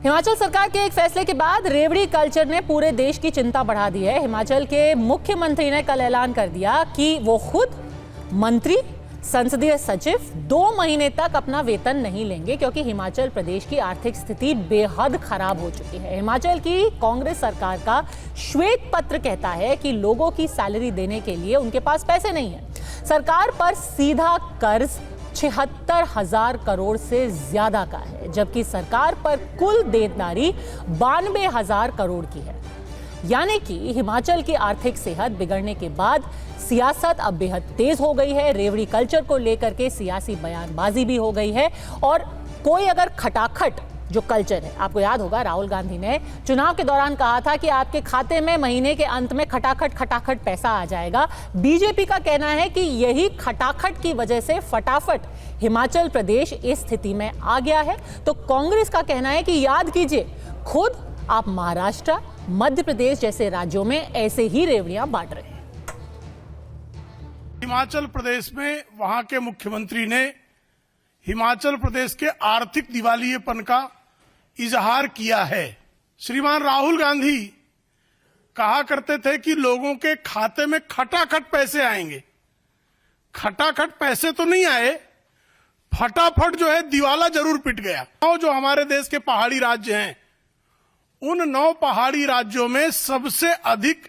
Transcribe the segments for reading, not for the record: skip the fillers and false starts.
हिमाचल सरकार के एक फैसले के बाद रेवड़ी कल्चर ने पूरे देश की चिंता बढ़ा दी है। हिमाचल के मुख्यमंत्री ने कल ऐलान कर दिया कि वो खुद मंत्री, संसदीय सचिव 2 महीने तक अपना वेतन नहीं लेंगे क्योंकि हिमाचल प्रदेश की आर्थिक स्थिति बेहद खराब हो चुकी है। हिमाचल की कांग्रेस सरकार का श्वेत पत्र कहता है कि लोगों की सैलरी देने के लिए उनके पास पैसे नहीं है। सरकार पर सीधा कर्ज 76,000 करोड़ से ज्यादा का है, जबकि सरकार पर कुल देनदारी 92,000 करोड़ की है। यानी कि हिमाचल की आर्थिक सेहत बिगड़ने के बाद सियासत अब बेहद तेज हो गई है। रेवड़ी कल्चर को लेकर के सियासी बयानबाजी भी हो गई है और कोई अगर खटाखट जो कल्चर है, आपको याद होगा राहुल गांधी ने चुनाव के दौरान कहा था कि आपके खाते में महीने के अंत में खटाखट पैसा आ जाएगा। बीजेपी का कहना है कि यही खटाखट की वजह से फटाफट हिमाचल प्रदेश इस स्थिति में आ गया है। तो कांग्रेस का कहना है कि याद कीजिए, खुद आप महाराष्ट्र, मध्य प्रदेश जैसे राज्यों में ऐसे ही रेवड़ियां बांट रहे हैं। हिमाचल प्रदेश में वहां के मुख्यमंत्री ने हिमाचल प्रदेश के आर्थिक दिवालियेपन का इजहार किया है। श्रीमान राहुल गांधी कहा करते थे कि लोगों के खाते में खटाखट पैसे आएंगे। खटाखट पैसे तो नहीं आए, फटाफट जो है दिवाला जरूर पिट गया। जो हमारे देश के पहाड़ी राज्य हैं, उन 9 पहाड़ी राज्यों में सबसे अधिक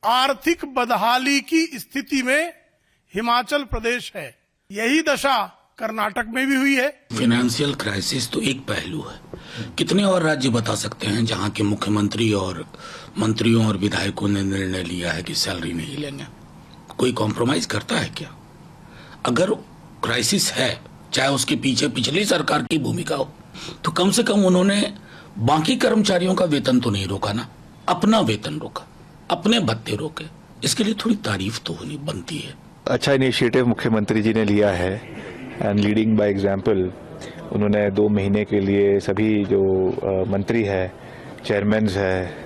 आर्थिक बदहाली की स्थिति में हिमाचल प्रदेश है। यही दशा कर्नाटक में भी हुई है। फाइनेंशियल क्राइसिस तो एक पहलू है। कितने और राज्य बता सकते हैं जहां के मुख्यमंत्री और मंत्रियों और विधायकों ने निर्णय लिया है कि सैलरी नहीं लेंगे? कोई कॉम्प्रोमाइज करता है क्या? अगर क्राइसिस है, चाहे उसके पीछे पिछली सरकार की भूमिका हो, तो कम से कम उन्होंने बाकी कर्मचारियों का वेतन तो नहीं रोका ना, अपना वेतन रोका, अपने भत्ते रोके। इसके लिए थोड़ी तारीफ तो होनी बनती है। अच्छा इनिशिएटिव मुख्यमंत्री जी ने लिया है एंड लीडिंग बाय एग्जाम्पल। उन्होंने 2 महीने के लिए सभी जो मंत्री है, चेयरमैन्स है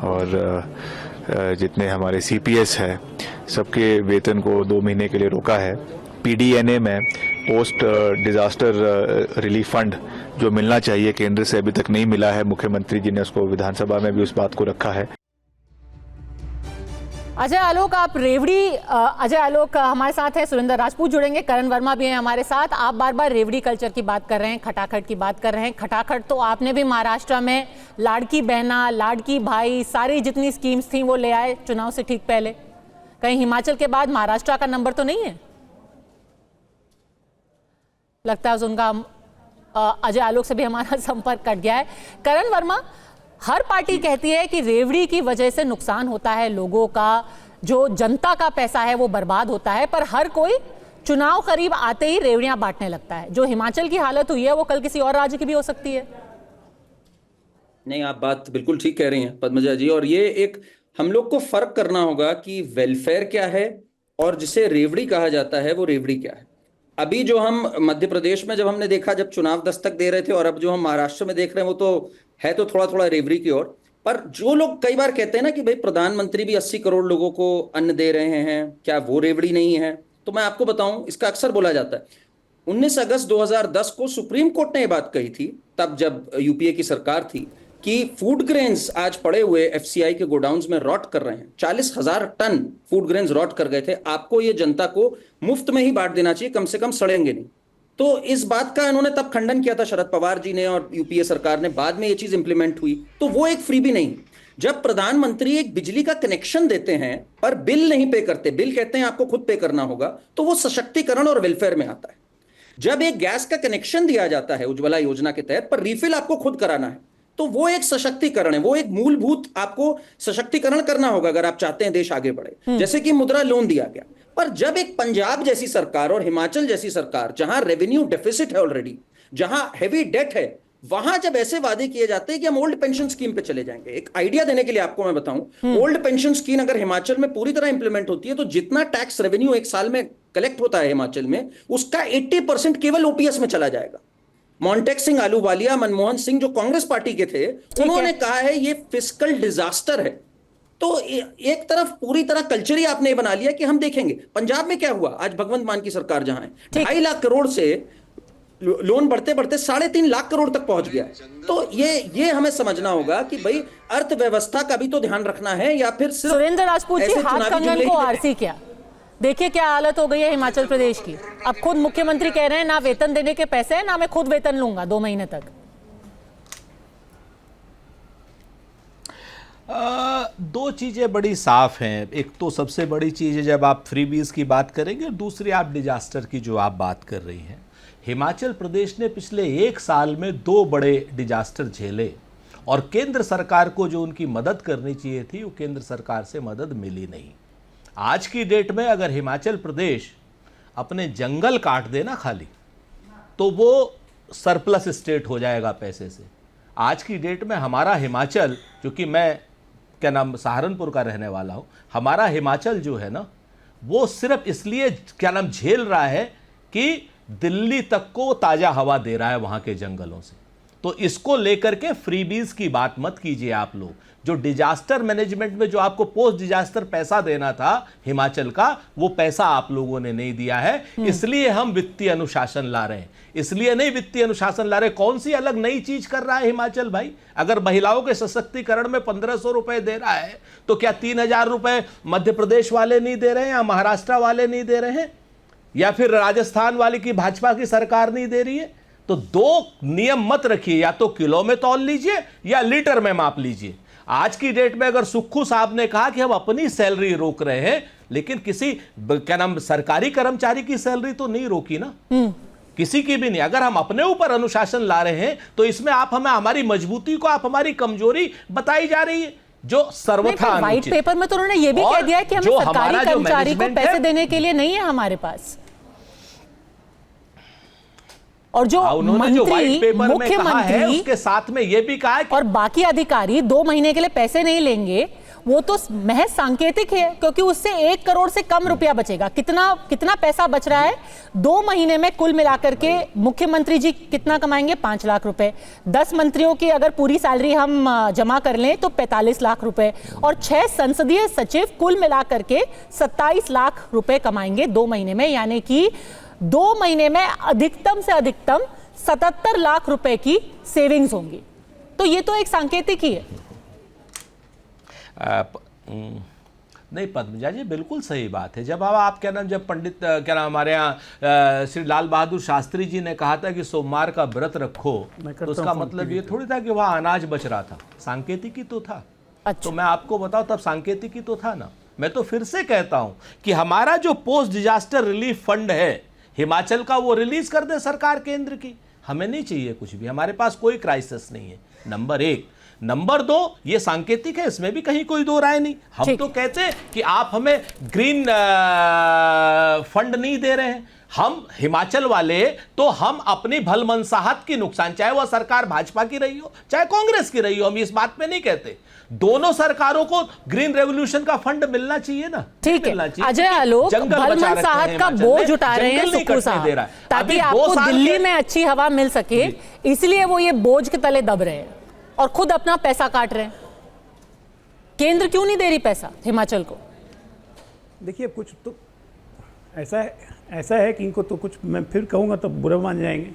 और जितने हमारे सीपीएस है, सबके वेतन को 2 महीने के लिए रोका है। पीडीएनए में पोस्ट डिजास्टर रिलीफ फंड जो मिलना चाहिए केंद्र से अभी तक नहीं मिला है। मुख्यमंत्री जी ने उसको विधानसभा में भी उस बात को रखा है। अजय आलोक, आप रेवड़ी अजय आलोक हमारे साथ हैं, सुरेंद्र राजपूत जुड़ेंगे, करण वर्मा भी हैं हमारे साथ। आप बार बार रेवड़ी कल्चर की बात कर रहे हैं, खटाखट की बात कर रहे हैं। खटाखट तो आपने भी महाराष्ट्र में लाड़की बहना, लाड़की भाई, सारी जितनी स्कीम्स थी वो ले आए चुनाव से ठीक पहले। कहीं हिमाचल के बाद महाराष्ट्र का नंबर तो नहीं है? लगता है उनका अजय आलोक से भी हमारा संपर्क कट गया है। करण वर्मा, हर पार्टी कहती है कि रेवड़ी की वजह से नुकसान होता है, लोगों का जो जनता का पैसा है वो बर्बाद होता है, पर हर कोई चुनाव करीब आते ही रेवड़ियां बांटने लगता है। जो हिमाचल की हालत हुई है वो कल किसी और राज्य की भी हो सकती है। नहीं, आप बात बिल्कुल ठीक कह रही हैं पद्मजा जी। और ये एक हम लोग को फर्क करना होगा कि वेलफेयर क्या है और जिसे रेवड़ी कहा जाता है वो रेवड़ी क्या है। अभी जो हम मध्य प्रदेश में जब हमने देखा, जब चुनाव दस्तक दे रहे थे, और अब जो हम महाराष्ट्र में देख रहे हैं, वो तो है तो थोड़ा थोड़ा रेवड़ी की ओर। पर जो लोग कई बार कहते हैं ना कि भाई प्रधानमंत्री भी 80 करोड़ लोगों को अन्न दे रहे हैं, क्या वो रेवड़ी नहीं है? तो मैं आपको बताऊं, इसका अक्सर बोला जाता है। 19 अगस्त 2010 को सुप्रीम कोर्ट ने यह बात कही थी, तब जब यूपीए की सरकार थी, कि फूड ग्रेन्स आज पड़े हुए एफसीआई के गोडाउन्स में रॉट कर रहे हैं। 40,000 टन फूड ग्रेन्स रॉट कर गए थे। आपको ये जनता को मुफ्त में ही बांट देना चाहिए, कम से कम सड़ेंगे नहीं। तो इस बात का इन्होंने तब खंडन किया था, शरद पवार जी ने और यूपीए सरकार ने। बाद में ये चीज इंप्लीमेंट हुई, तो वो एक फ्रीबी नहीं। जब प्रधानमंत्री एक बिजली का कनेक्शन देते हैं पर बिल नहीं पे करते, बिल कहते हैं आपको खुद पे करना होगा, तो वो सशक्तिकरण और वेलफेयर में आता है। जब एक गैस का कनेक्शन दिया जाता है उज्ज्वला योजना के तहत, पर रिफिल आपको खुद कराना है, तो वो एक सशक्तिकरण है। वो एक मूलभूत आपको सशक्तिकरण करना होगा अगर आप चाहते हैं देश आगे बढ़े। जैसे कि मुद्रा लोन दिया गया। पर जब एक पंजाब जैसी सरकार और हिमाचल जैसी सरकार, जहां रेवेन्यू डेफिसिट है ऑलरेडी, जहां हेवी डेट है, वहां जब ऐसे वादे किए जाते हैं कि हम ओल्ड पेंशन स्कीम पे चले जाएंगे। एक आइडिया देने के लिए आपको मैं बताऊं, ओल्ड पेंशन स्कीम अगर हिमाचल में पूरी तरह इंप्लीमेंट होती है, तो जितना टैक्स रेवेन्यू एक साल में कलेक्ट होता है हिमाचल में, उसका 80% केवल ओपीएस में चला जाएगा। मॉन्टेक सिंह आलूवालिया, मनमोहन सिंह जो कांग्रेस पार्टी के थे, उन्होंने कहा है ये फिस्कल डिजास्टर है। तो एक तरफ पूरी तरह कल्चर ही आपने बना लिया कि हम देखेंगे। पंजाब में क्या हुआ, आज भगवंत मान की सरकार जहां है, 2.5 लाख करोड़ से लोन बढ़ते बढ़ते 3.5 लाख करोड़ तक पहुंच गया है। तो ये हमें समझना होगा कि भाई अर्थव्यवस्था का भी तो ध्यान रखना है, या फिर सिर्फ सुरेंद्र राजपूत जी, ऐसे हाथ चुनावी कंगन जुमले को ही आरसी क्या? देखिए क्या हालत हो गई है हिमाचल प्रदेश की। अब खुद मुख्यमंत्री कह रहे हैं ना वेतन देने के पैसे हैं, ना मैं खुद वेतन लूंगा 2 महीने तक। दो चीज़ें बड़ी साफ हैं। एक तो सबसे बड़ी चीज़ है जब आप फ्रीबीज की बात करेंगे, और दूसरी आप डिजास्टर की जो आप बात कर रही हैं। हिमाचल प्रदेश ने पिछले 1 साल में 2 बड़े डिजास्टर झेले, और केंद्र सरकार को जो उनकी मदद करनी चाहिए थी वो केंद्र सरकार से मदद मिली नहीं। आज की डेट में अगर हिमाचल प्रदेश अपने जंगल काट देना खाली, तो वो सरप्लस स्टेट हो जाएगा पैसे से। आज की डेट में हमारा हिमाचल, क्योंकि मैं क्या नाम सहारनपुर का रहने वाला हूँ, हमारा हिमाचल जो है ना वो सिर्फ इसलिए क्या नाम झेल रहा है कि दिल्ली तक को ताज़ा हवा दे रहा है वहाँ के जंगलों से। तो इसको लेकर के फ्रीबीज की बात मत कीजिए आप लोग। जो डिजास्टर मैनेजमेंट में जो आपको पोस्ट डिजास्टर पैसा देना था हिमाचल का, वो पैसा आप लोगों ने नहीं दिया है। इसलिए हम वित्तीय अनुशासन ला रहे हैं, इसलिए नहीं वित्तीय अनुशासन ला रहे। कौन सी अलग नई चीज कर रहा है हिमाचल भाई? अगर महिलाओं के सशक्तिकरण में 1500 रुपए दे रहा है, तो क्या 3000 रुपए मध्य प्रदेश वाले नहीं दे रहे हैं, या महाराष्ट्र वाले नहीं दे रहे हैं, या फिर राजस्थान वाले की भाजपा की सरकार नहीं दे रही है? तो 2 नियम मत रखिए, या तो किलो में तौल लीजिए या लीटर में माप लीजिए। आज की डेट में अगर सुक्खू साहब ने कहा कि हम अपनी सैलरी रोक रहे हैं, लेकिन किसी क्या नाम सरकारी कर्मचारी की सैलरी तो नहीं रोकी ना, किसी की भी नहीं। अगर हम अपने ऊपर अनुशासन ला रहे हैं तो इसमें आप हमें हमारी मजबूती को, आप हमारी कमजोरी बताई जा रही है, जो सर्वथा व्हाइट पेपर में तो उन्होंने ये भी कह दिया है कि हमें सरकारी कर्मचारी को पैसे देने के लिए नहीं है हमारे पास। और जो मंत्री, मुख्यमंत्री, उसके साथ में ये भी कहा है और बाकी अधिकारी 2 महीने के लिए पैसे नहीं लेंगे, वो तो महज सांकेतिक है, क्योंकि उससे 1 करोड़ से कम रुपया बचेगा। कितना पैसा बच रहा है 2 महीने में? कुल मिलाकर के मुख्यमंत्री जी कितना कमाएंगे? 5 लाख रुपए। 10 मंत्रियों की अगर पूरी सैलरी हम जमा कर लें तो 45 लाख रुपए, और 6 संसदीय सचिव कुल मिलाकर के 27 लाख रुपए कमाएंगे 2 महीने में। यानी कि 2 महीने में अधिकतम से अधिकतम 77 लाख रुपए की सेविंग्स होंगी। तो ये तो एक सांकेतिक ही है। नहीं पद्मजा जी, बिल्कुल सही बात है। जब आप क्या नाम, जब पंडित क्या नाम हमारे यहाँ श्री लाल बहादुर शास्त्री जी ने कहा था कि सोमवार का व्रत रखो, तो उसका मतलब ये थोड़ी था कि वहाँ अनाज बच रहा था, सांकेतिक ही तो था। अच्छा। तो मैं आपको बताऊं, तब सांकेतिक ही तो था ना। मैं तो फिर से कहता हूं कि हमारा जो पोस्ट डिजास्टर रिलीफ फंड है हिमाचल का, वो रिलीज कर दे सरकार केंद्र की। हमें नहीं चाहिए कुछ भी, हमारे पास कोई क्राइसिस नहीं है, नंबर 1। नंबर 2, ये सांकेतिक है, इसमें भी कहीं कोई दो राय नहीं। हम तो कहते हैं कि आप हमें ग्रीन फंड नहीं दे रहे हैं। हम हिमाचल वाले तो हम अपनी भलमनसाहत की नुकसान, चाहे वह सरकार भाजपा की रही हो चाहे कांग्रेस की रही हो, हम इस बात पे नहीं कहते। दोनों सरकारों को ग्रीन रेवोल्यूशन का फंड मिलना चाहिए ना। ठीक है अजय आलोक, भलमनसाहत का बोझ उठा रहे हैं सुक्खू साहब, ताकि आपको दिल्ली में अच्छी हवा मिल सके, इसलिए वो ये बोझ के तले दब रहे हैं और खुद अपना पैसा काट रहे हैं। केंद्र क्यों नहीं दे रही पैसा हिमाचल को? देखिए कुछ तो ऐसा है कि इनको तो कुछ, मैं फिर कहूँगा तो बुरा मान जाएंगे।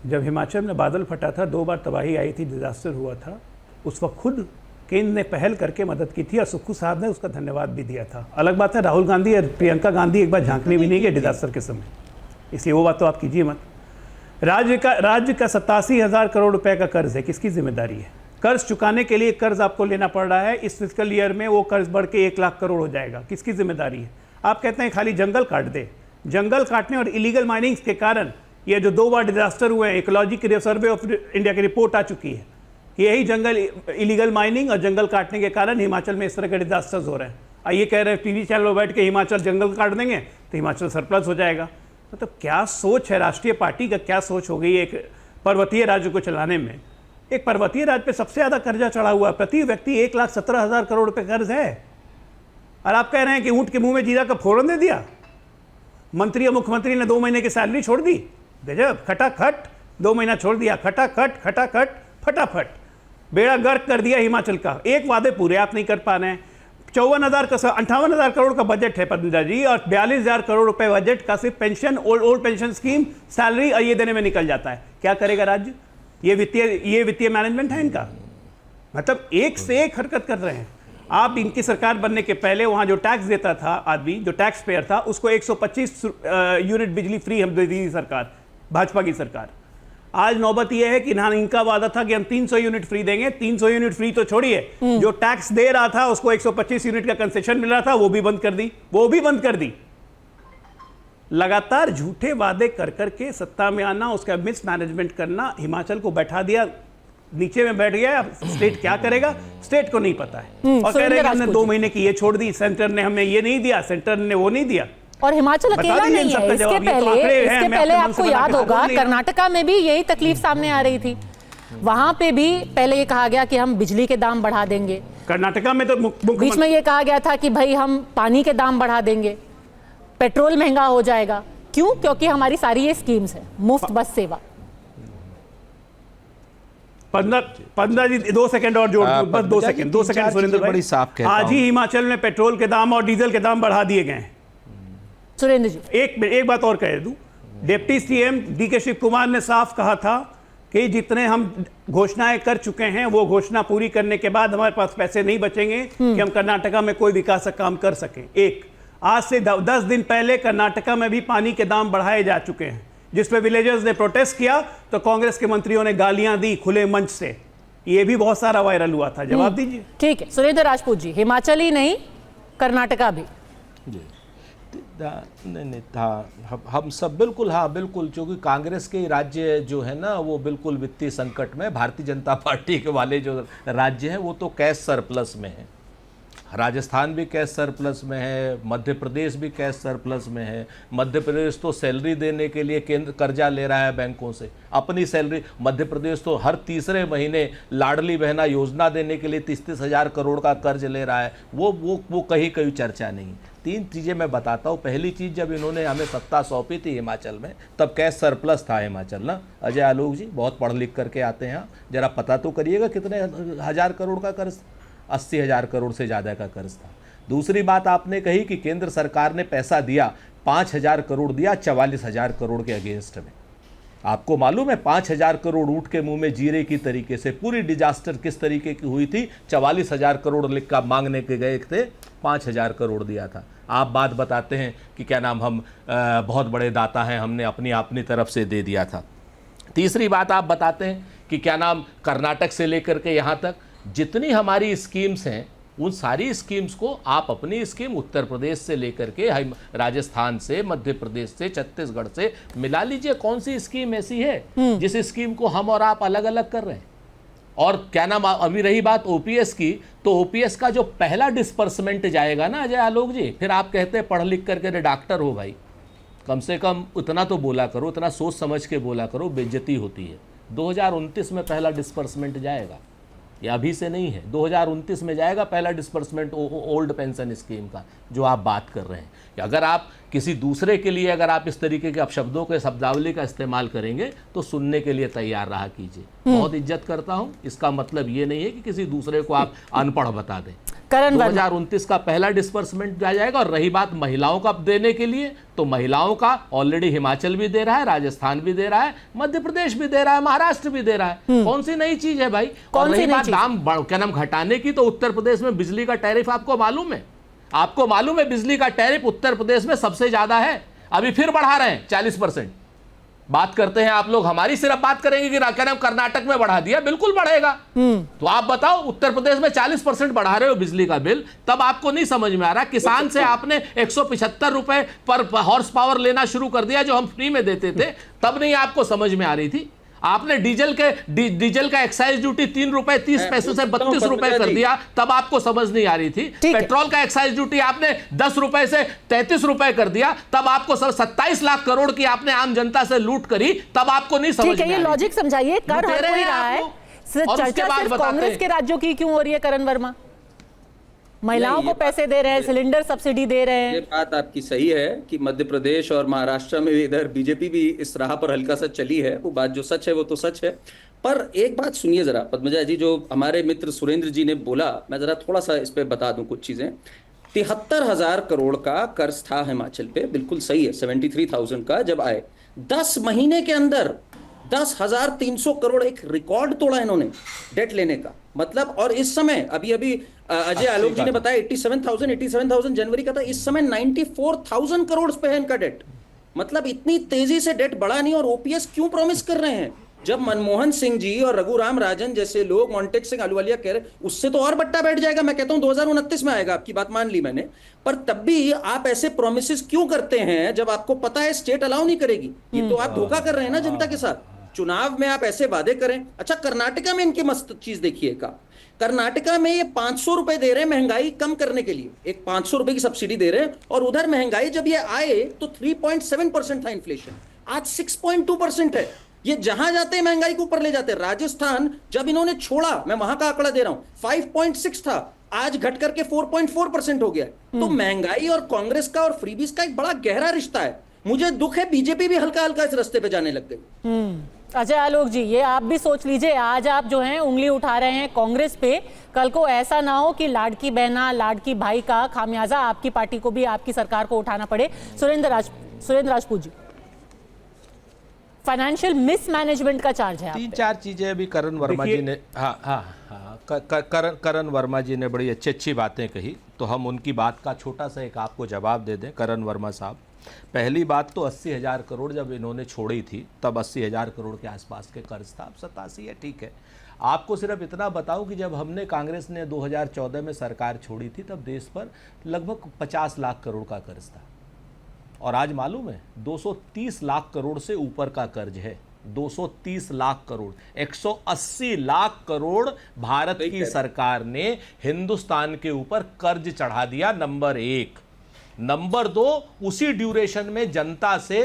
जब हिमाचल में बादल फटा था, 2 बार तबाही आई थी, डिजास्टर हुआ था, उस वक्त खुद केंद्र ने पहल करके मदद की थी और सुक्खू साहब ने उसका धन्यवाद भी दिया था। अलग बात है राहुल गांधी और प्रियंका गांधी एक बार झांकने भी नहीं गए डिजास्टर के समय, इसलिए वो बात तो आप कीजिए मत। राज्य का 87,000 करोड़ रुपए का कर्ज है, किसकी जिम्मेदारी है? कर्ज चुकाने के लिए कर्ज आपको लेना पड़ रहा है, इस फिस्कल ईयर में वो कर्ज बढ़ के 1 लाख करोड़ हो जाएगा, किसकी जिम्मेदारी है? आप कहते हैं खाली जंगल काट दे। जंगल काटने और इलीगल माइनिंग्स के कारण ये जो 2 बार डिजास्टर हुए हैं, इकोलॉजी सर्वे ऑफ इंडिया की रिपोर्ट आ चुकी है कि यही जंगल इलीगल माइनिंग और जंगल काटने के कारण हिमाचल में इस तरह के डिजास्टर्स हो रहे हैं। आइए कह रहे हैं टीवी चैनल पर बैठ के हिमाचल जंगल काट देंगे तो हिमाचल सरप्लस हो जाएगा। मतलब क्या सोच है राष्ट्रीय पार्टी का, क्या सोच हो गई एक पर्वतीय राज्य को चलाने में। एक पर्वतीय राज्य पे सबसे ज़्यादा कर्जा चढ़ा हुआ, प्रति व्यक्ति 1,17,000 करोड़ रुपये कर्ज है, और आप कह रहे हैं कि ऊँट के मुंह में जीरा का फोरन दे दिया। मंत्री और मुख्यमंत्री ने 2 महीने की सैलरी छोड़ दी, गजब, खटाखट 2 महीना छोड़ दिया, खटाखट फटाफट बेड़ा गर्क कर दिया हिमाचल का। एक वादे पूरे आप नहीं कर पा रहे हैं। 58,000 करोड़ का बजट है पद्मजा जी, और 42,000 करोड़ रुपए बजट का सिर्फ pension, old pension scheme, salary और ये देने में निकल जाता है। क्या करेगा राज्य? ये वित्तीय मैनेजमेंट है इनका। मतलब एक से एक हरकत कर रहे हैं। आप इनकी सरकार बनने के पहले वहां जो टैक्स देता था आदमी, जो टैक्स पेयर था, उसको 125 यूनिट बिजली फ्री हम दे दी सरकार, भाजपा की सरकार। आज नौबत यह है कि ना, इनका वादा था कि हम 300 यूनिट फ्री देंगे। 300 यूनिट फ्री तो छोड़िए, जो टैक्स दे रहा था उसको 125 यूनिट का कंसेशन मिल रहा था, वो भी बंद कर दी। लगातार झूठे वादे कर करके सत्ता में आना, उसका मिसमैनेजमेंट करना, हिमाचल को बैठा दिया, नीचे में बैठ गया। स्टेट क्या करेगा, स्टेट को नहीं पता है। और कह रहे हैं हमने 2 महीने की ये छोड़ दी, सेंटर ने हमें ये नहीं दिया, सेंटर ने वो नहीं दिया। और हिमाचल अकेला नहीं है। इसके पहले आपको याद होगा कर्नाटका में भी यही तकलीफ सामने आ रही थी। वहां पे भी पहले ये कहा गया कि हम बिजली के दाम बढ़ा देंगे। कर्नाटका में तो बीच में ये कहा गया था कि भाई हम पानी के दाम बढ़ा देंगे, पेट्रोल महंगा हो जाएगा। क्यों? क्योंकि हमारी सारी ये स्कीम्स है, मुफ्त बस सेवा। 15 जी 2 सेकंड और जोड़ दूं, बस 2 सेकंड सुरेंद्र भाई। आज ही हिमाचल में पेट्रोल के दाम और डीजल के दाम बढ़ा दिए गए हैं। सुरेंद्र जी एक बात और कह दूं, डिप्टी सीएम डीके शिव कुमार ने साफ कहा था कि जितने हम घोषणाएं कर चुके हैं वो घोषणा पूरी करने के बाद हमारे पास पैसे नहीं बचेंगे कि हम कर्नाटका में कोई विकास का काम कर सकें। आज से 10 दिन पहले कर्नाटका में भी पानी के दाम बढ़ाए जा चुके हैं, जिस पे विलेजर्स ने प्रोटेस्ट किया तो कांग्रेस के मंत्रियों ने गालियां दी खुले मंच से। ये भी बहुत सारा वायरल हुआ था। जवाब दीजिए। ठीक है सुरेंद्र राजपूत जी, हिमाचल ही नहीं कर्नाटका भी नहीं था। हम सब बिल्कुल, हाँ बिल्कुल, क्योंकि कांग्रेस के राज्य जो है ना वो बिल्कुल वित्तीय संकट में, भारतीय जनता पार्टी के वाले जो राज्य हैं वो तो कैश सरप्लस में है। राजस्थान भी कैश सरप्लस में है, मध्य प्रदेश भी कैश सरप्लस में है। मध्य प्रदेश तो सैलरी देने के लिए केंद्र कर्जा ले रहा है बैंकों से, अपनी सैलरी। मध्य प्रदेश तो हर तीसरे महीने लाडली बहना योजना देने के लिए 30-30 हज़ार करोड़ का कर्ज ले रहा है। वो कहीं कहीं चर्चा नहीं। 3 चीज़ें मैं बताता हूँ। पहली चीज़, जब इन्होंने हमें सत्ता सौंपी थी हिमाचल में, तब कैश सरप्लस था हिमाचल ना। अजय आलोक जी बहुत पढ़ लिख करके आते हैं, जरा पता तो करिएगा कितने हज़ार करोड़ का कर्ज, 80,000 करोड़ से ज़्यादा का कर्ज था। दूसरी बात आपने कही कि केंद्र सरकार ने पैसा दिया, 5,000 करोड़ दिया 44,000 करोड़ के अगेंस्ट में। आपको मालूम है 5,000 करोड़ ऊँट के मुंह में जीरे की तरीके से पूरी डिजास्टर किस तरीके की हुई थी। 44,000 करोड़ लिख कर मांगने के गए थे, 5,000 करोड़ दिया था। आप बात बताते हैं कि क्या नाम हम बहुत बड़े दाता हैं, हमने अपनी तरफ से दे दिया था। तीसरी बात आप बताते हैं कि क्या नाम कर्नाटक से लेकर के यहाँ तक जितनी हमारी स्कीम्स हैं, उन सारी स्कीम्स को आप अपनी स्कीम उत्तर प्रदेश से लेकर के राजस्थान से, मध्य प्रदेश से, छत्तीसगढ़ से मिला लीजिए। कौन सी स्कीम ऐसी है जिस स्कीम को हम और आप अलग अलग कर रहे हैं? और क्या नाम, अभी रही बात ओपीएस की, तो ओपीएस का जो पहला डिस्पर्समेंट जाएगा ना अजय आलोक जी, फिर आप कहते हैं पढ़ लिख करके डॉक्टर हो भाई, कम से कम उतना तो बोला करो, उतना सोच समझ के बोला करो, बेइज्जती होती है। 2029 में पहला डिस्पर्समेंट जाएगा, ये अभी से नहीं है, 2029 में जाएगा पहला डिस्पर्समेंट ओल्ड पेंशन स्कीम का जो आप बात कर रहे हैं। कि अगर आप किसी दूसरे के लिए अगर आप इस तरीके के अपशब्दों के शब्दावली का इस्तेमाल करेंगे तो सुनने के लिए तैयार रहा कीजिए। बहुत इज्जत करता हूं, इसका मतलब ये नहीं है कि किसी दूसरे को आप अनपढ़ बता दें। 2029 का पहला डिस्पर्समेंट दिया जाएगा। और रही बात महिलाओं का देने के लिए, तो महिलाओं का ऑलरेडी हिमाचल भी दे रहा है, राजस्थान भी दे रहा है, मध्य प्रदेश भी दे रहा है, महाराष्ट्र भी दे रहा है। कौन सी नई चीज है भाई? और रही बात दाम क्या नाम घटाने की, तो उत्तर प्रदेश में बिजली का टैरिफ आपको मालूम है, आपको मालूम है बिजली का टैरिफ उत्तर प्रदेश में सबसे ज्यादा है। अभी फिर बढ़ा रहे हैं 40%। बात करते हैं आप लोग, हमारी सिर्फ बात करेंगे कि क्या नाम कर्नाटक में बढ़ा दिया, बिल्कुल बढ़ेगा। तो आप बताओ, उत्तर प्रदेश में 40% बढ़ा रहे हो बिजली का बिल, तब आपको नहीं समझ में आ रहा। किसान से आपने 175 रुपए पर हॉर्स पावर लेना शुरू कर दिया जो हम फ्री में देते थे, तब नहीं आपको समझ में आ रही थी। आपने डीजल का एक्साइज ड्यूटी 3 रुपए 30 पैसे से 32 रुपए कर दिया, तब आपको समझ नहीं आ रही थी। पेट्रोल का एक्साइज ड्यूटी आपने 10 रुपए से 33 रुपए कर दिया, तब आपको 27 लाख करोड़ की आपने आम जनता से लूट करी, तब आपको नहीं समझ में आ रही। ये लॉजिक समझाइए, कर हर कोई रहा है, चर्चा सिर्फ कांग्रेस के राज्यों की क्यों हो रही है करण वर्मा? महिलाओं नहीं, को ये पैसे दे रहे हैं, सिलेंडर सब्सिडी दे रहे ये हैं। बात आपकी सही है कि मध्य प्रदेश और महाराष्ट्र में भी इधर बीजेपी भी इस राह पर हल्का सा चली है, वो बात जो सच है वो तो सच है। पर एक बात सुनिए जरा पद्मजा जी, जो हमारे मित्र सुरेंद्र जी ने बोला, मैं जरा थोड़ा सा इस पे बता दूं कुछ चीजें। 73,000 करोड़ का कर्ज था हिमाचल पे, बिल्कुल सही है, 73,000 का जब आए 10 महीने के अंदर 10,300 करोड़, एक रिकॉर्ड तोड़ा इन्होंने डेट लेने का। मतलब और इस समय अभी अजय आलोक जी ने बताया 87,000 जनवरी का था, इस समय 94,000 करोड़ पे है इनका डेट। मतलब इतनी तेजी से डेट बढ़ा नहीं। और ओपीएस क्यों प्रॉमिस कर रहे हैं? जब मनमोहन सिंह जी और रघुराम राजन जैसे लोग, मोंटेक सिंह अहलूवालिया कह रहे, उससे तो और बट्टा बैठ जाएगा। मैं कहता हूं 2029 में आएगा, आपकी बात मान ली मैंने। पर तब भी आप ऐसे प्रोमिस क्यों करते हैं जब आपको पता है स्टेट अलाउ नहीं करेगी? ये तो आप धोखा कर रहे हैं ना जनता के साथ। चुनाव में आप ऐसे वादे करें। अच्छा, कर्नाटका में इनकी मस्त चीज देखिएगा, कर्नाटका में ये 500 रुपए दे रहे हैं महंगाई कम करने के लिए, एक 500 रुपए की सब्सिडी दे रहे हैं। और उधर महंगाई जब ये आए तो 3.7% था इन्फ्लेशन, आज 6.2% है। ये जहां जाते हैं महंगाई को ऊपर ले जाते हैं। राजस्थान जब इन्होंने छोड़ा, मैं वहां का आंकड़ा दे रहा हूं, 5.6 था, आज घट करके 4.4% हो गया। तो महंगाई और कांग्रेस का और फ्रीबीज का एक बड़ा गहरा रिश्ता है। मुझे दुख है बीजेपी भी हल्का हल्का इस रास्ते पे जाने लग गई। अजय आलोक जी, ये आप भी सोच लीजिए, आज आप जो हैं उंगली उठा रहे हैं कांग्रेस पे, कल को ऐसा ना हो कि लाडकी बहना लाडकी भाई का खामियाजा आपकी पार्टी को भी, आपकी सरकार को उठाना पड़े। सुरेंद्र राजपूत जी, फाइनेंशियल मिसमैनेजमेंट का चार्ज है। 3-4 चीजें अभी करण वर्मा जी ने करण वर्मा जी ने बड़ी अच्छी बातें कही, तो हम उनकी बात का छोटा सा एक आपको जवाब दे दें। करण वर्मा साहब, पहली बात तो 80,000 करोड़ जब इन्होंने छोड़ी थी तब 80,000 करोड़ के आसपास के कर्ज था, अब 87 है, ठीक है। आपको सिर्फ इतना बताऊं कि जब हमने, कांग्रेस ने 2014 में सरकार छोड़ी थी तब देश पर लगभग 50 लाख करोड़ का कर्ज था, और आज मालूम है 230 लाख करोड़ से ऊपर का कर्ज है। 230 लाख करोड़, 180 लाख करोड़ भारत की सरकार ने हिंदुस्तान के ऊपर कर्ज चढ़ा दिया, नंबर 1। नंबर 2, उसी ड्यूरेशन में जनता से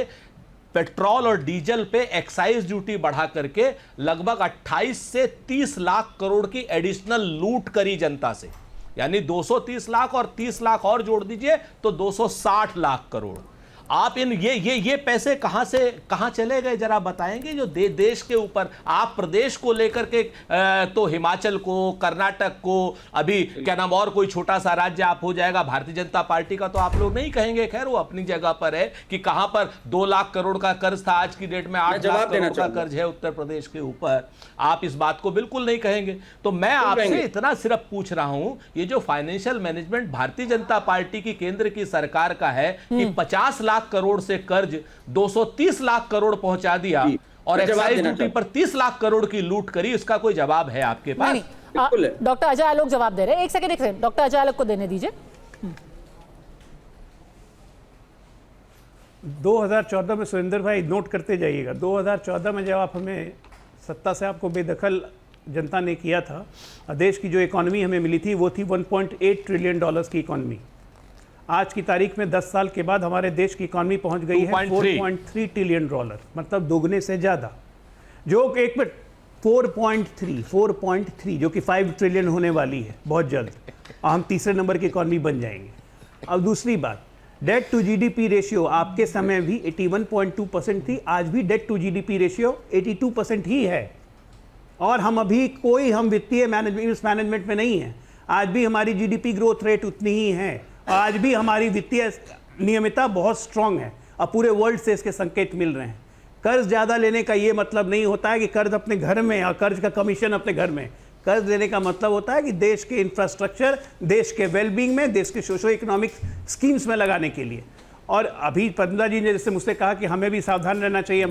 पेट्रोल और डीजल पे एक्साइज ड्यूटी बढ़ा करके लगभग 28 से 30 लाख करोड़ की एडिशनल लूट करी जनता से। यानी 230 लाख और 30 लाख और जोड़ दीजिए तो 260 लाख करोड़। आप इन ये पैसे कहां चले गए जरा बताएंगे? जो देश के ऊपर आप प्रदेश को लेकर के तो हिमाचल को, कर्नाटक को, अभी क्या नाम और कोई छोटा सा राज्य आप हो जाएगा भारतीय जनता पार्टी का, तो आप लोग नहीं कहेंगे, खैर वो अपनी जगह पर है कि कहां पर 2 लाख करोड़ का कर्ज था, आज की डेट में 8 लाख करोड़ का कर्ज है उत्तर प्रदेश के ऊपर। आप इस बात को बिल्कुल नहीं कहेंगे। तो मैं आपसे इतना सिर्फ पूछ रहा हूं, ये जो financial management Bharatiya Janata party की केंद्र की सरकार का है कि 50 लाख करोड़ से कर्ज 230 लाख करोड़ पहुंचा दिया और एक्साइज ड्यूटी पर 30 लाख करोड़ की लूट करी, इसका कोई जवाब है आपके पास? डॉक्टर अजय आलोक जवाब दे रहे हैं। एक सेकंड डॉक्टर अजय आलोक को देने दीजिए। 2014 में सुरेंद्र भाई नोट करते जाइएगा, 2014 में जब आप हमें सत्ता से आपको बेदखल जनता ने किया था, देश की जो इकॉनमी हमें मिली थी वो थी 1.8 ट्रिलियन डॉलर्स की इकॉनमी। आज की तारीख में 10 साल के बाद हमारे देश की इकॉनमी पहुंच गई है 4.3 ट्रिलियन डॉलर, मतलब दोगुने से ज़्यादा। जो एक मिनट 4.3 जो कि 5 ट्रिलियन होने वाली है बहुत जल्द, हम तीसरे नंबर की इकॉनमी बन जाएंगे। अब दूसरी बात, डेट टू जीडीपी रेशियो आपके समय भी 81.2% थी, आज भी डेट टू जीडीपी रेशियो 82% ही है। और हम अभी हम वित्तीय मैनेजमेंट में नहीं है, आज भी हमारी जीडीपी ग्रोथ रेट उतनी ही है, आज भी हमारी वित्तीय नियमितता बहुत स्ट्रांग है। अब पूरे वर्ल्ड से इसके संकेत मिल रहे हैं। कर्ज ज़्यादा लेने का ये मतलब नहीं होता है कि कर्ज अपने घर में और कर्ज का कमीशन अपने घर में। कर्ज लेने का मतलब होता है कि देश के इंफ्रास्ट्रक्चर, देश के वेलबींग में, देश के सोशो इकोनॉमिक स्कीम्स में लगाने के लिए। और अभी पद्मजा जी ने जैसे मुझसे कहा कि हमें भी सावधान रहना चाहिए,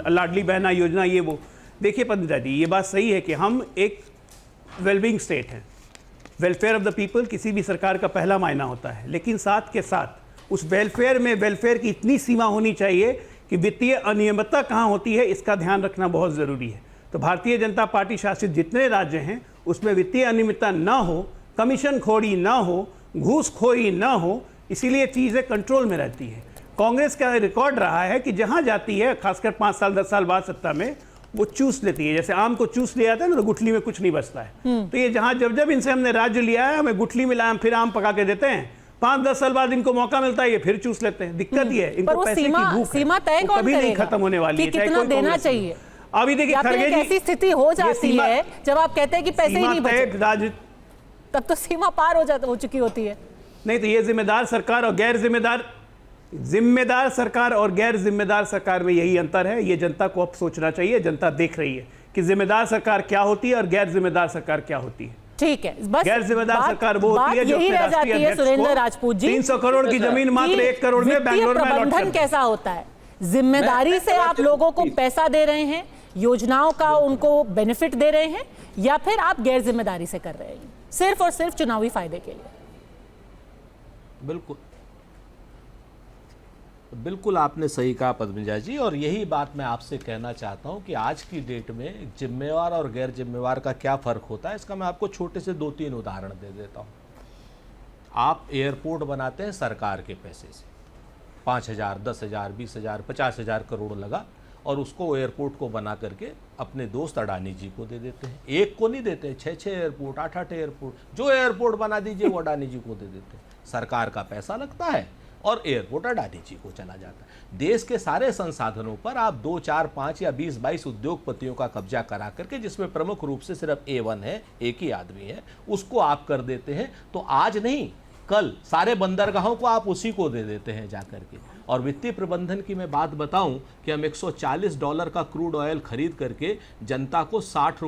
लाडली बहना योजना ये वो। देखिए पद्मजा जी, ये बात सही है कि हम एक वेलबींग स्टेट हैं, वेलफेयर ऑफ द पीपल किसी भी सरकार का पहला मायना होता है, लेकिन साथ के साथ उस वेलफेयर की इतनी सीमा होनी चाहिए कि वित्तीय अनियमितता कहाँ होती है इसका ध्यान रखना बहुत ज़रूरी है। तो भारतीय जनता पार्टी शासित जितने राज्य हैं उसमें वित्तीय अनियमितता ना हो, कमीशन खोरी ना हो, घूसखोरी ना हो, इसीलिए चीज़ें कंट्रोल में रहती है। कांग्रेस का रिकॉर्ड रहा है कि जहाँ जाती है, खासकर 5 साल 10 साल बाद सत्ता में, वो चूस लेती है, जैसे आम को चूस लिया जाता है ना, तो गुठली में कुछ नहीं बचता है। तो ये जहां जब जब इनसे हमने राज्य लिया है, हमें गुठली में लाया, हम फिर आम पका के देते हैं, 5-10 साल बाद इनको मौका मिलता है, ये फिर चूस लेते हैं। दिक्कत ये है, पर इनको वो पैसे की भूख है, सीमा तय वो कौन कभी नहीं करेगा खत्म होने वाली कि है, चाहे कितना कोई देना कांग्रेस हो। चाहिए? अभी देखिए या फिर खड़गे एक जी, ऐसी स्थिति हो जाती है जब आप कहते हैं कि पैसे ही नहीं बचे, तब तो सीमा पार हो चुकी होती है। नहीं तो ये जिम्मेदार सरकार और गैर जिम्मेदार सरकार और गैर जिम्मेदार सरकार में यही अंतर है। ये जनता को अब सोचना चाहिए, जनता देख रही है कि जिम्मेदार सरकार क्या होती है और गैर जिम्मेदार सरकार क्या होती है। ठीक है, बस गैर जिम्मेदार सरकार वो होती है जो यही अपने रह राष्ट्रीय जाती है अध्यक्ष सुरेंद्र को राजपूत जी, 300 करोड़ की जमीन मात्र 1 करोड़ में वित्तीय बैंगलोर में अलॉट कर प्रबंधन दी। कैसा होता है? जिम्मेदारी से आप लोगों को पैसा दे रहे हैं, योजनाओं का उनको बेनिफिट दे रहे हैं, या फिर आप गैर जिम्मेदारी से कर रहे हैं सिर्फ और सिर्फ चुनावी फायदे के लिए? बिल्कुल आपने सही कहा पद्मजा जी, और यही बात मैं आपसे कहना चाहता हूं कि आज की डेट में जिम्मेवार और गैर जिम्मेवार का क्या फर्क होता है, इसका मैं आपको छोटे से 2-3 उदाहरण दे देता हूं। आप एयरपोर्ट बनाते हैं सरकार के पैसे से, 5,000, 10,000, 20,000, 50,000 करोड़ लगा, और उसको एयरपोर्ट को बना करके अपने दोस्त अडानी जी को दे देते हैं। एक को नहीं देते, 6-6 एयरपोर्ट, 8-8 एयरपोर्ट, जो एयरपोर्ट बना दीजिए वो अडानी जी को दे देते हैं। सरकार का पैसा लगता है और एयरपोर्ट अडानी जी को चला जाता है। देश के सारे संसाधनों पर आप 2, 4, 5 या 20-22 उद्योगपतियों का कब्जा करा करके, जिसमें प्रमुख रूप से सिर्फ A1 है, एक ही आदमी है, उसको आप कर देते हैं। तो आज नहीं, कल सारे बंदरगाहों को आप उसी को दे देते हैं जाकर के। और वित्तीय प्रबंधन की मैं बात बताऊं कि हम $140 का क्रूड ऑयल खरीद करके जनता को 70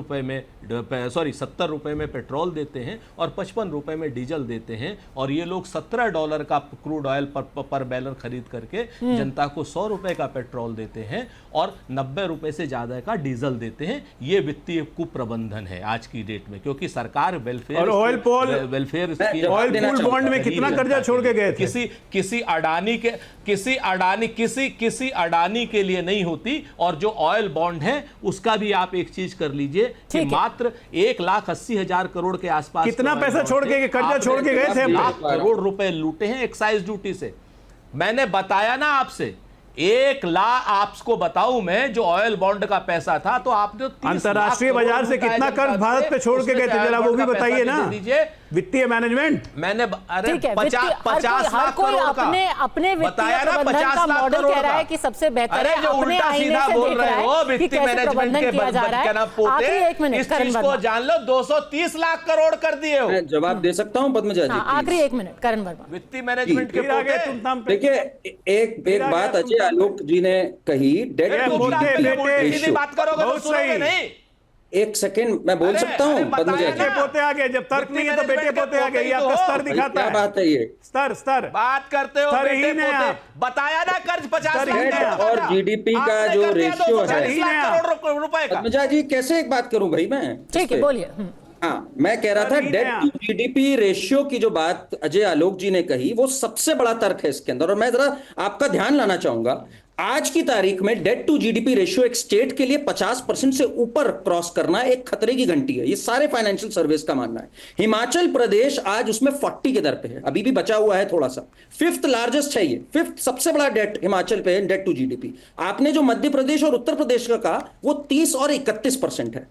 रुपए में पेट्रोल देते हैं और 55 रुपए में डीजल देते हैं, और ये लोग $17 का क्रूड ऑयल पर बैरल खरीद करके जनता को 100 रुपए का पेट्रोल देते हैं और 90 रुपए से ज्यादा का डीजल देते हैं। ये वित्तीय कुप्रबंधन है आज की डेट में, क्योंकि सरकार वेलफेयर बॉन्ड में कितना कर्जा छोड़ के गए थे? किसी अडानी के लिए नहीं होती। और जो ऑयल बॉन्ड है उसका भी आप एक चीज कर लीजिए कि मात्र 1,80,000 करोड़ के आसपास कितना पैसा छोड़ के, कर्जा छोड़ के गए थे? 1 लाख करोड़ रुपए लूटे हैं एक्साइज ड्यूटी से। मैंने बताया ना आपसे, 1 लाख आपको बताऊं मैं, जो ऑयल बॉन्ड का पैसा था, तो आपने अंतरराष्ट्रीय बाजार से कितना कर्ज भारत पे छोड़ के गए थे, जरा वो भी बताइए ना। वित्तीय मैनेजमेंट मैंने, अरे 50 लाख करोड़ का अपने वित्तीय प्रबंधन का मॉडल कह रहा है कि सबसे बेहतर है, अपने आईने से देख रहा है कि कैसे प्रबंधन किया जा रहा है। आखिरी 1 मिनट, करण वर्मा जान लो, 230 लाख करोड़ कर दिए हो। मैं जवाब दे सकता हूं पद्मजा जी? आखिरी 1 मिनट, करण वर्मा। वित्तीय मैनेजमेंट के देखिए, एक बात अजय आलोक जी ने कही, डेट टू जीडीपी बात करोगे तो सुनोगे नहीं। एक सेकंड मैं बोल सकता हूं पद्मजा जी? पोते आ गए, जब तर्क नहीं है तो बेटे पोते आ गए, ये आपका स्तर दिखाता है। क्या बात है ये? स्तर बात करते हो बेटे पोते, बताया ना कर्ज 50 लाख और जीडीपी का जो रेशियो है, करोड़ रुपए का। पद्मजा जी कैसे एक बात करूं भाई मैं? ठीक है, बोलिए। हाँ, मैं कह रहा था डेट टू जीडीपी रेशियो की जो बात अजय आलोक जी ने कही, वो सबसे बड़ा तर्क है इसके अंदर। और मैं जरा आपका ध्यान लाना चाहूंगा, आज की तारीख में डेट टू जीडीपी रेशियो एक स्टेट के लिए 50% से ऊपर क्रॉस करना एक खतरे की घंटी है। ये सारे फाइनेंशियल सर्विस का मानना है। हिमाचल प्रदेश आज उसमें 40 के दर पे है, अभी भी बचा हुआ है थोड़ा सा। 5th लार्जेस्ट है ये, 5th सबसे बड़ा डेट हिमाचल पे है, डेट टू जीडीपी। आपने जो मध्य प्रदेश और उत्तर प्रदेश का कहा, वो 30 और 31% है।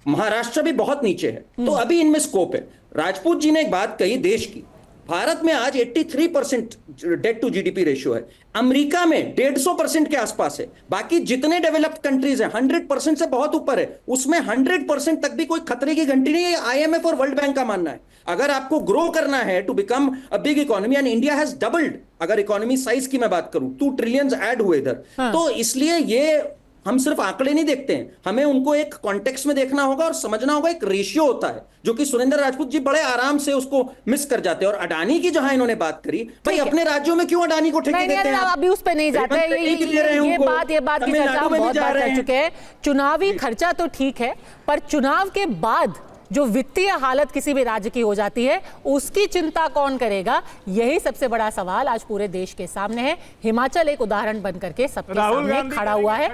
महाराष्ट्र भी बहुत नीचे है। तो अभी इनमें स्कोप है। राजपूत जी ने एक बात कही देश की, भारत में आज 83% डेट टू जीडीपी रेशियो है, अमेरिका में 150% के आसपास है, बाकी जितने डेवलप्ड कंट्रीज हैं 100% से बहुत ऊपर है, उसमें 100% तक भी कोई खतरे की घंटी नहीं है। आईएमएफ और वर्ल्ड बैंक का मानना है, अगर आपको ग्रो करना है to become a big economy, and India has doubled, अगर इकोनॉमी साइज की मैं बात करूं, 2 ट्रिलियन ऐड हुए इधर। तो इसलिए ये हम सिर्फ आंकड़े नहीं देखते हैं, हमें उनको एक कॉन्टेक्स्ट में देखना होगा और समझना होगा। एक रेशियो होता है जो कि सुरेंद्र राजपूत जी बड़े आराम से उसको मिस कर जाते हैं। और अडानी की जहां इन्होंने बात करी, भाई अपने राज्यों में क्यों अडानी को ठेके देते हैं? अभी उस पे नहीं जाते हैं, ये बात की चर्चा हम बहुत बार कर चुके हैं। चुनावी खर्चा तो ठीक है, पर चुनाव के बाद जो वित्तीय हालत किसी भी राज्य की हो जाती है, उसकी चिंता कौन करेगा? यही सबसे बड़ा सवाल आज पूरे देश के सामने है। हिमाचल एक उदाहरण बनकर के सबके सामने खड़ा हुआ है।